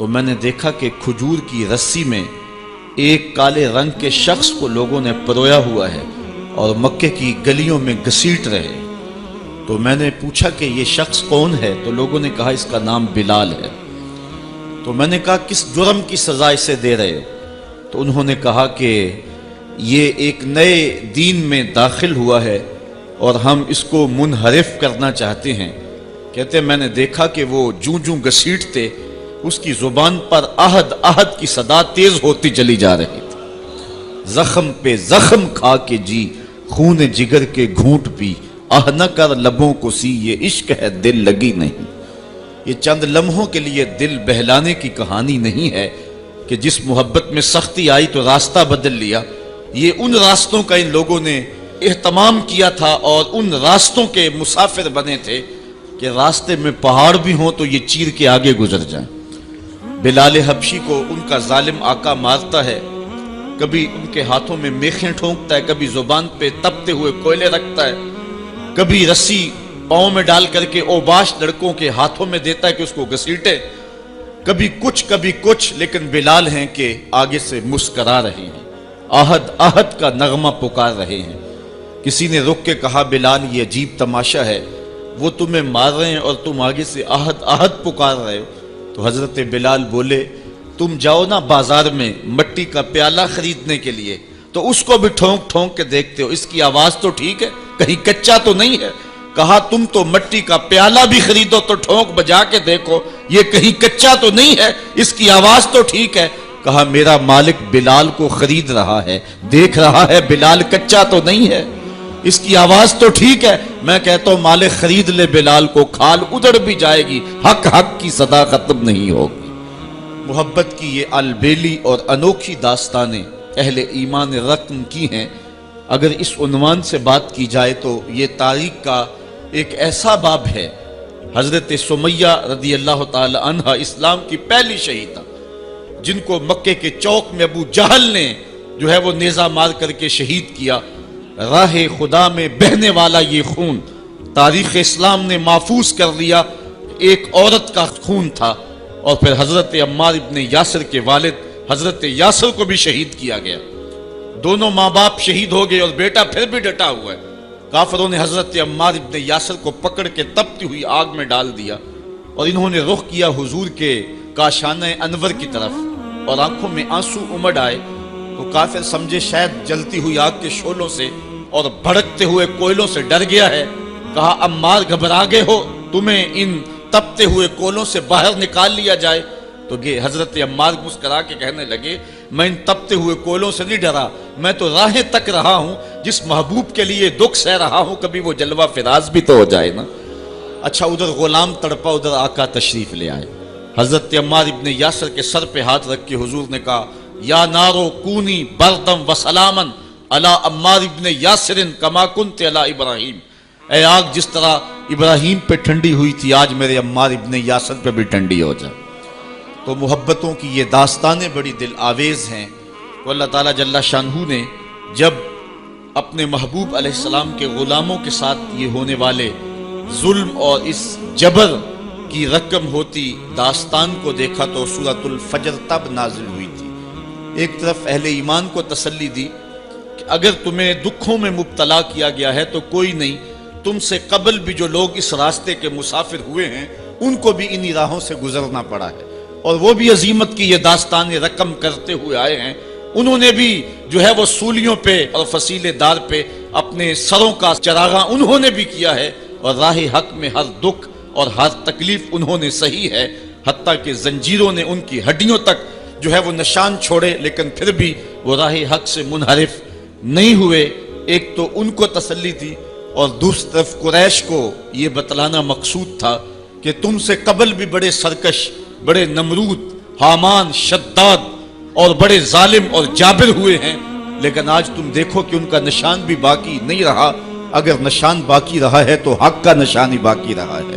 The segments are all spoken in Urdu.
تو میں نے دیکھا کہ کھجور کی رسی میں ایک کالے رنگ کے شخص کو لوگوں نے پرویا ہوا ہے اور مکے کی گلیوں میں گھسیٹ رہے۔ تو میں نے پوچھا کہ یہ شخص کون ہے؟ تو لوگوں نے کہا اس کا نام بلال ہے۔ تو میں نے کہا کس جرم کی سزا اسے دے رہے ہو؟ تو انہوں نے کہا کہ یہ ایک نئے دین میں داخل ہوا ہے اور ہم اس کو منحرف کرنا چاہتے ہیں۔ کہتے ہیں میں نے دیکھا کہ وہ جوں جوں گھسیٹتے اس کی زبان پر احد احد کی صدا تیز ہوتی چلی جا رہی تھی۔ زخم پہ زخم کھا کے جی، خون جگر کے گھونٹ پی، آہ نہ کر لبوں کو سی، یہ عشق ہے دل لگی نہیں۔ یہ چند لمحوں کے لیے دل بہلانے کی کہانی نہیں ہے کہ جس محبت میں سختی آئی تو راستہ بدل لیا۔ یہ ان راستوں کا ان لوگوں نے اہتمام کیا تھا اور ان راستوں کے مسافر بنے تھے کہ راستے میں پہاڑ بھی ہوں تو یہ چیر کے آگے گزر جائیں۔ بلال حبشی کو ان کا ظالم آقا مارتا ہے، کبھی ان کے ہاتھوں میں میخیں ٹھونکتا ہے، کبھی زبان پہ تپتے ہوئے کوئلے رکھتا ہے، کبھی رسی پاؤں میں ڈال کر کے اوباش لڑکوں کے ہاتھوں میں دیتا ہے کہ اس کو گھسیٹے، کبھی کچھ، لیکن بلال ہیں کہ آگے سے مسکرا رہے ہیں، آہد آہد کا نغمہ پکار رہے ہیں۔ کسی نے رک کے کہا بلال یہ عجیب تماشا ہے، وہ تمہیں مار رہے ہیں اور تم آگے سے آہد آہد پکار رہے ہو۔ تو حضرت بلال بولے تم جاؤ نا بازار میں مٹی کا پیالہ خریدنے کے لیے تو اس کو بھی ٹھونک ٹھونک کے دیکھتے ہو، اس کی آواز تو ٹھیک ہے، کہیں کچا تو نہیں ہے؟ کہا تم تو مٹی کا پیالہ بھی خریدو تو ٹھونک بجا کے دیکھو، یہ کہیں کچا تو نہیں ہے، اس کی آواز تو ٹھیک ہے۔ کہا میرا مالک بلال کو خرید رہا ہے، دیکھ رہا ہے بلال کچا تو نہیں ہے، اس کی آواز تو ٹھیک ہے۔ میں کہتا ہوں مالک خرید لے بلال کو، کھال ادھر بھی جائے گی، حق حق کی صدا ختم نہیں ہوگی۔ محبت کی یہ البیلی اور انوکھی داستانیں اہل ایمان رقم کی ہیں۔ اگر اس عنوان سے بات کی جائے تو یہ تاریخ کا ایک ایسا باب ہے۔ حضرت سمیہ رضی اللہ تعالی عنہ اسلام کی پہلی شہیدہ، جن کو مکے کے چوک میں ابو جہل نے جو ہے وہ نیزہ مار کر کے شہید کیا۔ راہ خدا میں بہنے والا یہ خون تاریخ اسلام نے محفوظ کر لیا، ایک عورت کا خون تھا۔ اور پھر حضرت عمار ابن یاسر کے والد حضرت یاسر کو بھی شہید کیا گیا، دونوں ماں باپ شہید ہو گئے اور بیٹا پھر بھی ڈٹا ہوا ہے۔ کافروں نے حضرت عمار ابن یاسر کو پکڑ کے تپتی ہوئی آگ میں ڈال دیا اور انہوں نے رخ کیا حضور کے کاشانہ انور کی طرف اور آنکھوں میں آنسو امڑ آئے۔ تو کافر سمجھے شاید جلتی ہوئی آگ کے شعلوں سے اور بھڑکتے ہوئے کوئلوں سے ڈر گیا ہے۔ کہا عمار گھبرا گئے ہو، تمہیں ان تپتے ہوئے کوئلوں سے باہر نکال لیا جائے؟ تو حضرت عمار مسکرا کے کہنے لگے میں ان تپتے ہوئے کوئلوں سے نہیں ڈرا، میں تو راہیں تک رہا ہوں، جس محبوب کے لیے دکھ سہ رہا ہوں کبھی وہ جلوہ فراز بھی تو ہو جائے نا۔ اچھا ادھر غلام تڑپا، ادھر آقا تشریف لے آئے۔ حضرت عمار ابن یاسر کے سر پہ ہاتھ رکھ کے حضور نے کہا یا نارو کونی بردم و سلامن علی عمار ابن یاسر کما کنت علی ابراہیم، اے آگ جس طرح ابراہیم پہ ٹھنڈی ہوئی تھی آج میرے عمار ابن یاسر پہ بھی ٹھنڈی ہو جائے۔ تو محبتوں کی یہ داستانیں بڑی دل آویز ہیں۔ تو اللہ تعالیٰ جل شانہ نے جب اپنے محبوب علیہ السلام کے غلاموں کے ساتھ یہ ہونے والے ظلم اور اس جبر کی رقم ہوتی داستان کو دیکھا تو سورۃ الفجر تب نازل ہوئی تھی۔ ایک طرف اہل ایمان کو تسلی دی کہ اگر تمہیں دکھوں میں مبتلا کیا گیا ہے تو کوئی نہیں، تم سے قبل بھی جو لوگ اس راستے کے مسافر ہوئے ہیں ان کو بھی انہی راہوں سے گزرنا پڑا ہے اور وہ بھی عظیمت کی یہ داستانیں رقم کرتے ہوئے آئے ہیں۔ انہوں نے بھی جو ہے وہ سولیوں پہ اور فصیلے دار پہ اپنے سروں کا چراغاں انہوں نے بھی کیا ہے اور راہ حق میں ہر دکھ اور ہر تکلیف انہوں نے سہی ہے، حتیٰ کہ زنجیروں نے ان کی ہڈیوں تک جو ہے وہ نشان چھوڑے، لیکن پھر بھی وہ راہ حق سے منحرف نہیں ہوئے۔ ایک تو ان کو تسلی تھی اور دوسری طرف قریش کو یہ بتلانا مقصود تھا کہ تم سے قبل بھی بڑے سرکش، بڑے نمرود، حامان، شداد اور بڑے ظالم اور جابر ہوئے ہیں، لیکن آج تم دیکھو کہ ان کا نشان بھی باقی نہیں رہا۔ اگر نشان باقی رہا ہے تو حق کا نشان ہی باقی رہا ہے۔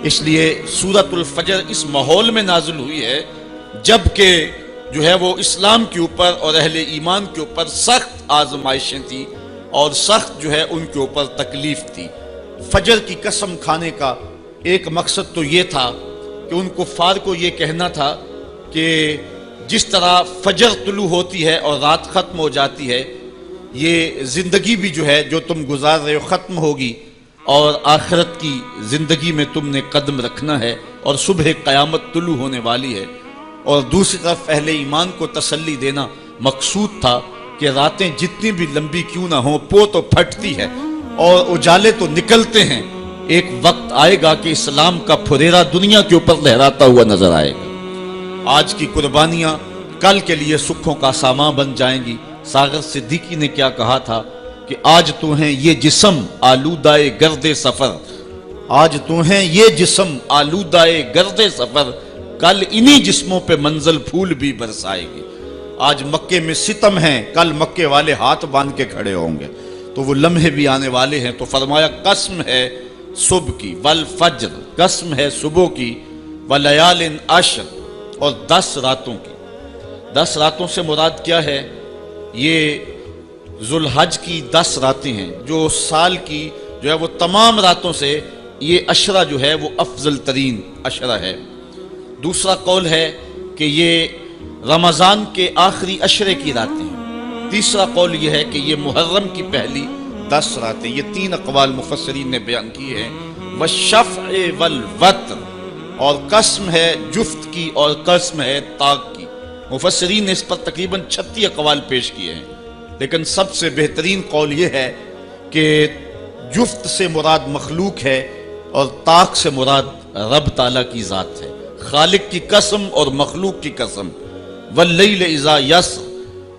اس لیے سورۃ الفجر اس ماحول میں نازل ہوئی ہے جب کہ جو ہے وہ اسلام کے اوپر اور اہل ایمان کے اوپر سخت آزمائشیں تھیں اور سخت جو ہے ان کے اوپر تکلیف تھی۔ فجر کی قسم کھانے کا ایک مقصد تو یہ تھا کہ ان کفار کو یہ کہنا تھا کہ جس طرح فجر طلوع ہوتی ہے اور رات ختم ہو جاتی ہے، یہ زندگی بھی جو ہے جو تم گزار رہے ہو ختم ہوگی، اور آخرت کی زندگی میں تم نے قدم رکھنا ہے، اور صبح قیامت طلوع ہونے والی ہے۔ اور دوسری طرف اہل ایمان کو تسلی دینا مقصود تھا کہ راتیں جتنی بھی لمبی کیوں نہ ہوں، پو تو پھٹتی ہے اور اجالے تو نکلتے ہیں، ایک وقت آئے گا کہ اسلام کا پھریرا دنیا کے اوپر لہراتا ہوا نظر آئے گا۔ آج کی قربانیاں کل کے لیے سکھوں کا سامان بن جائیں گی۔ ساغر صدیقی نے کیا کہا تھا کہ آج تو ہیں یہ جسم آلودائے گرد سفر، آج تو ہیں یہ جسم آلودائے گرد سفر، کل انہی جسموں پہ منزل پھول بھی برسائے گی۔ آج مکے میں ستم ہیں، کل مکے والے ہاتھ باندھ کے کھڑے ہوں گے، تو وہ لمحے بھی آنے والے ہیں۔ تو فرمایا قسم ہے صبح کی والفجر، قسم ہے صبح کی، ولیال عشر، اور 10 راتوں کی۔ 10 راتوں سے مراد کیا ہے؟ یہ ذوالحج کی 10 راتیں ہیں، جو سال کی جو ہے وہ تمام راتوں سے یہ عشرہ جو ہے وہ افضل ترین عشرہ ہے۔ دوسرا قول ہے کہ یہ رمضان کے آخری عشرے کی راتیں ہیں۔ تیسرا قول یہ ہے کہ یہ محرم کی پہلی 10 راتیں۔ یہ 3 اقوال مفسرین نے بیان کیے ہیں۔ والشفع والوتر، اور قسم ہے جفت کی اور قسم ہے طاق کی۔ مفسرین نے اس پر تقریباً 36 اقوال پیش کیے ہیں، لیکن سب سے بہترین قول یہ ہے کہ جفت سے مراد مخلوق ہے اور طاق سے مراد رب تعالیٰ کی ذات ہے۔ خالق کی قسم اور مخلوق کی قسم۔ واللیل اذا یسر،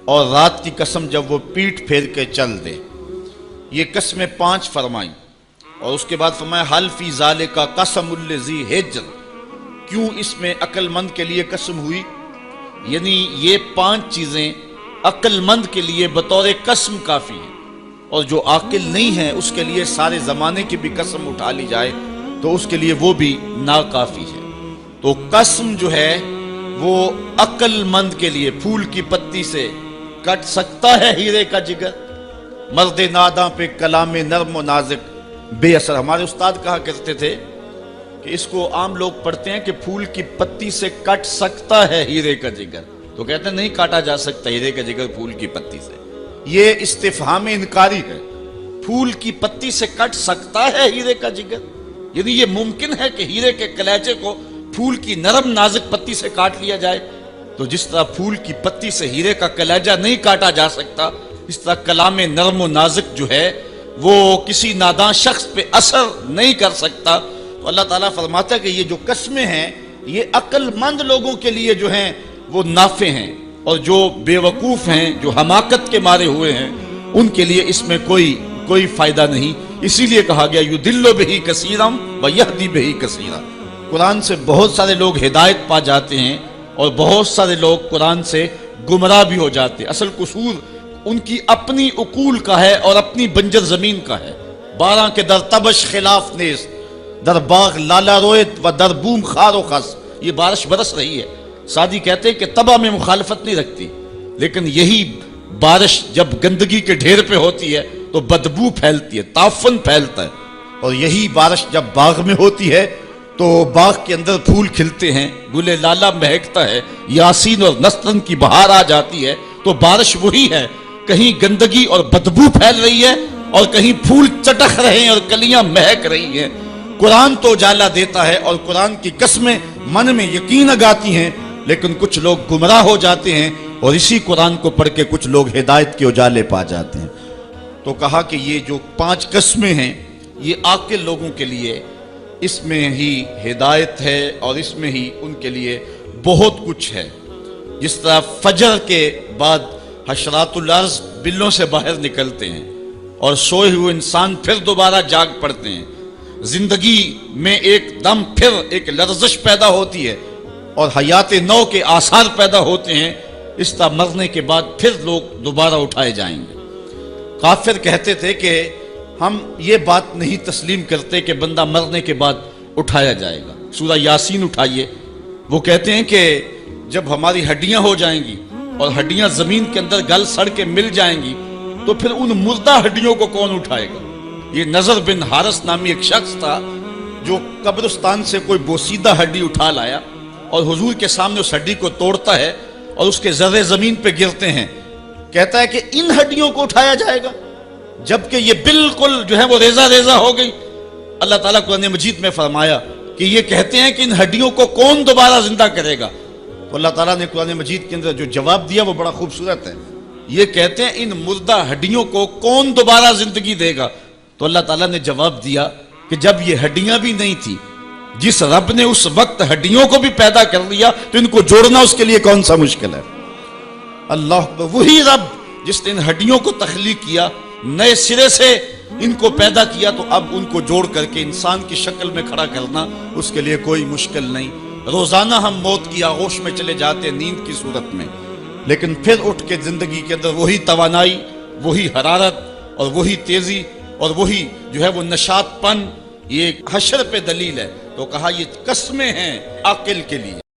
اور رات کی قسم جب وہ پیٹ پھیر کے چل دے۔ یہ قسمیں 5 فرمائیں، اور اس کے بعد فرمایا حل فی ذالک قسم الذی ہجر، کیوں اس میں عقل مند کے لیے قسم ہوئی؟ یعنی یہ 5 چیزیں عقل مند کے لیے بطور قسم کافی ہیں، اور جو عاقل نہیں ہے اس کے لیے سارے زمانے کی بھی قسم اٹھا لی جائے تو اس کے لیے وہ بھی ناکافی ہے۔ تو قسم جو ہے وہ عقل مند کے لیے، پھول کی پتی سے کٹ سکتا ہے ہیرے کا جگر، مرد ناداں پہ کلام نرم و نازک بے اثر۔ ہمارے استاد کہا کرتے تھے کہ اس کو عام لوگ پڑھتے ہیں کہ پھول کی پتی سے کٹ سکتا ہے ہیرے کا جگر، تو کہتے ہیں نہیں کاٹا جا سکتا ہیرے کا جگر پھول کی پتی سے۔ یہ استفہام انکاری ہے۔ پھول کی پتی سے کٹ سکتا ہے ہیرے کا جگر، یعنی یہ ممکن ہے کہ ہیرے کے کلیجے کو پھول کی نرم نازک پتی سے کاٹ لیا جائے؟ تو جس طرح پھول کی پتی سے ہیرے کا کلیجہ نہیں کاٹا جا سکتا، اس طرح کلام نرم و نازک جو ہے وہ کسی ناداں شخص پہ اثر نہیں کر سکتا۔ تو اللہ تعالیٰ فرماتا ہے کہ یہ جو قسمیں ہیں یہ عقل مند لوگوں کے لیے جو ہیں وہ نافع ہیں، اور جو بے وقوف ہیں، جو حماقت کے مارے ہوئے ہیں، ان کے لیے اس میں کوئی فائدہ نہیں۔ اسی لیے کہا گیا یضل بہ کثیرا ویہدی بہ کثیرا۔ قرآن سے بہت سارے لوگ ہدایت پا جاتے ہیں اور بہت سارے لوگ قرآن سے گمراہ بھی ہو جاتے ہیں۔ اصل قصور ان کی اپنی عقول کا ہے اور اپنی بنجر زمین کا ہے۔ 12 کے در تبش خلاف نیست، در باغ لالا رویت و در بوم خار و خس۔ یہ بارش برس رہی ہے، سعدی کہتے ہیں کہ تباہ میں مخالفت نہیں رکھتی، لیکن یہی بارش جب گندگی کے ڈھیر پہ ہوتی ہے تو بدبو پھیلتی ہے، تعفن پھیلتا ہے، اور یہی بارش جب باغ میں ہوتی ہے تو باغ کے اندر پھول کھلتے ہیں، گلے لالا مہکتا ہے، یاسین اور نسترن کی بہار آ جاتی ہے۔ تو بارش وہی ہے، کہیں گندگی اور بدبو پھیل رہی ہے اور کہیں پھول چٹخ رہے ہیں اور کلیاں مہک رہی ہیں۔ قرآن تو اجالا دیتا ہے اور قرآن کی قسمیں من میں یقین اگاتی ہیں، لیکن کچھ لوگ گمراہ ہو جاتے ہیں اور اسی قرآن کو پڑھ کے کچھ لوگ ہدایت کے اجالے پا جاتے ہیں۔ تو کہا کہ یہ جو 5 قسمیں ہیں یہ عاقل لوگوں کے لیے اس میں ہی ہدایت ہے اور اس میں ہی ان کے لیے بہت کچھ ہے۔ جس طرح فجر کے بعد حشرات الارض بلوں سے باہر نکلتے ہیں اور سوئے ہوئے انسان پھر دوبارہ جاگ پڑتے ہیں، زندگی میں ایک دم پھر ایک لرزش پیدا ہوتی ہے اور حیات نو کے آثار پیدا ہوتے ہیں، اس طرح مرنے کے بعد پھر لوگ دوبارہ اٹھائے جائیں گے۔ کافر کہتے تھے کہ ہم یہ بات نہیں تسلیم کرتے کہ بندہ مرنے کے بعد اٹھایا جائے گا۔ سورہ یاسین اٹھائیے، وہ کہتے ہیں کہ جب ہماری ہڈیاں ہو جائیں گی اور ہڈیاں زمین کے اندر گل سڑ کے مل جائیں گی تو پھر ان مردہ ہڈیوں کو کون اٹھائے گا؟ یہ نظر بن حارث نامی ایک شخص تھا جو قبرستان سے کوئی بوسیدہ ہڈی اٹھا لایا اور حضور کے سامنے اس ہڈی کو توڑتا ہے اور اس کے ذرے زمین پہ گرتے ہیں، کہتا ہے کہ ان ہڈیوں کو اٹھایا جائے گا جبکہ یہ بالکل جو ہے وہ ریزہ ریزہ ہو گئی۔ اللہ تعالیٰ قرآن مجید میں فرمایا کہ یہ کہتے ہیں کہ ان ہڈیوں کو کون دوبارہ زندہ کرے گا؟ تو اللہ تعالیٰ نے قرآن مجید کے اندر جو جواب دیا وہ بڑا خوبصورت ہے۔ یہ کہتے ہیں ان مردہ ہڈیوں کو کون دوبارہ زندگی دے گا؟ تو اللہ تعالیٰ نے جواب دیا کہ جب یہ ہڈیاں بھی نہیں تھی، جس رب نے اس وقت ہڈیوں کو بھی پیدا کر لیا تو ان کو جوڑنا اس کے لیے کون سا مشکل ہے؟ اللہ اکبر، وہی رب جس نے ان ہڈیوں کو تخلیق کیا، نئے سرے سے ان کو پیدا کیا، تو اب ان کو جوڑ کر کے انسان کی شکل میں کھڑا کرنا اس کے لیے کوئی مشکل نہیں۔ روزانہ ہم موت کی آغوش میں چلے جاتے ہیں نیند کی صورت میں، لیکن پھر اٹھ کے زندگی کے اندر وہی توانائی، وہی حرارت اور وہی تیزی اور وہی جو ہے وہ نشاط پن، یہ حشر پہ دلیل ہے۔ تو کہا یہ قسمیں ہیں عاقل کے لیے۔